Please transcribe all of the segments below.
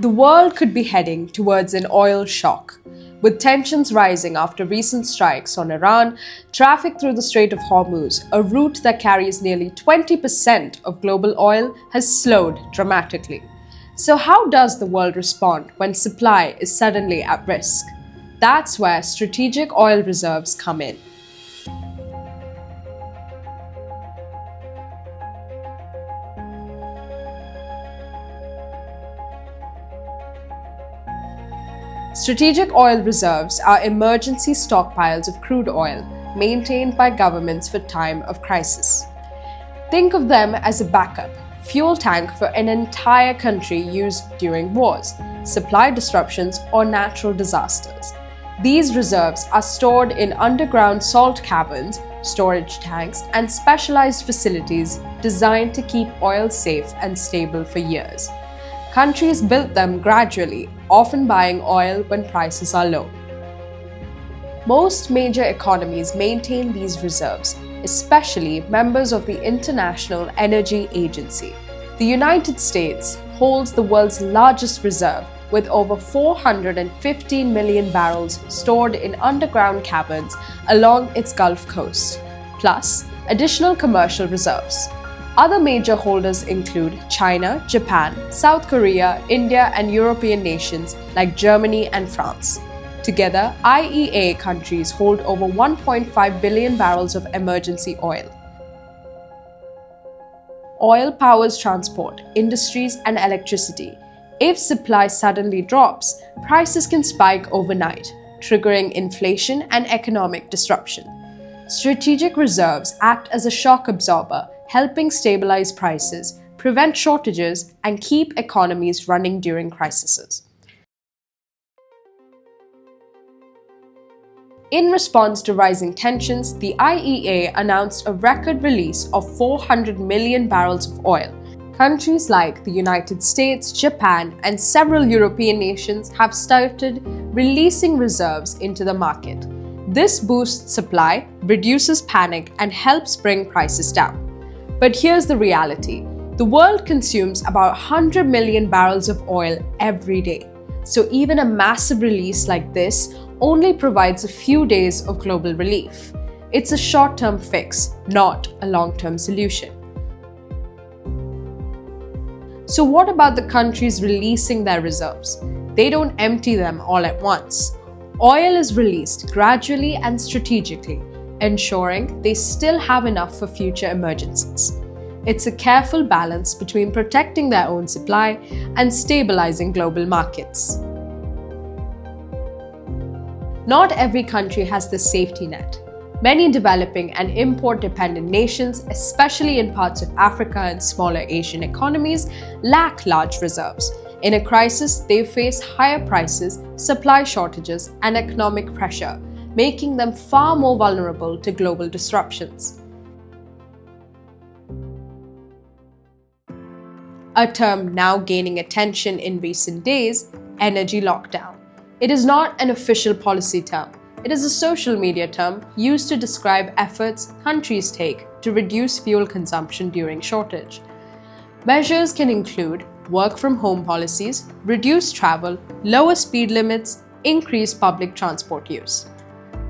The world could be heading towards an oil shock. With tensions rising after recent strikes on Iran, traffic through the Strait of Hormuz, a route that carries nearly 20% of global oil, has slowed dramatically. So, how does the world respond when supply is suddenly at risk? That's where strategic oil reserves come in. Strategic oil reserves are emergency stockpiles of crude oil maintained by governments for time of crisis. Think of them as a backup fuel tank for an entire country used during wars, supply disruptions, or natural disasters. These reserves are stored in underground salt caverns, storage tanks, and specialized facilities designed to keep oil safe and stable for years. Countries built them gradually, often buying oil when prices are low. Most major economies maintain these reserves, especially members of the International Energy Agency. The United States holds the world's largest reserve, with over 415 million barrels stored in underground caverns along its Gulf Coast, plus additional commercial reserves. Other major holders include China, Japan, South Korea, India, and European nations like Germany and France. Together, IEA countries hold over 1.5 billion barrels of emergency oil. Oil powers transport, industries, and electricity. If supply suddenly drops, prices can spike overnight, triggering inflation and economic disruption. Strategic reserves act as a shock absorber, helping stabilize prices, prevent shortages, and keep economies running during crises. In response to rising tensions, the IEA announced a record release of 400 million barrels of oil. Countries like the United States, Japan, and several European nations have started releasing reserves into the market. This boosts supply, reduces panic, and helps bring prices down. But here's the reality. The world consumes about 100 million barrels of oil every day. So even a massive release like this only provides a few days of global relief. It's a short-term fix, not a long-term solution. So what about the countries releasing their reserves? They don't empty them all at once. Oil is released gradually and strategically, ensuring they still have enough for future emergencies. It's a careful balance between protecting their own supply and stabilizing global markets. Not every country has this safety net. Many developing and import-dependent nations, especially in parts of Africa and smaller Asian economies, lack large reserves. In a crisis, they face higher prices, supply shortages, and economic pressure, making them far more vulnerable to global disruptions. A term now gaining attention in recent days, energy lockdown. It is not an official policy term. It is a social media term used to describe efforts countries take to reduce fuel consumption during shortage. Measures can include work-from-home policies, reduce travel, lower speed limits, increase public transport use.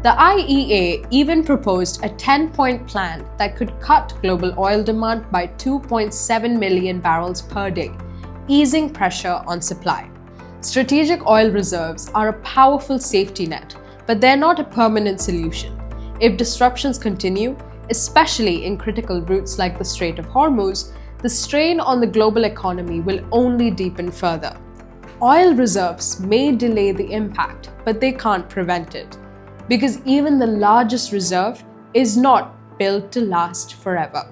The IEA even proposed a 10-point plan that could cut global oil demand by 2.7 million barrels per day, easing pressure on supply. Strategic oil reserves are a powerful safety net, but they're not a permanent solution. If disruptions continue, especially in critical routes like the Strait of Hormuz, the strain on the global economy will only deepen further. Oil reserves may delay the impact, but they can't prevent it, because even the largest reserve is not built to last forever.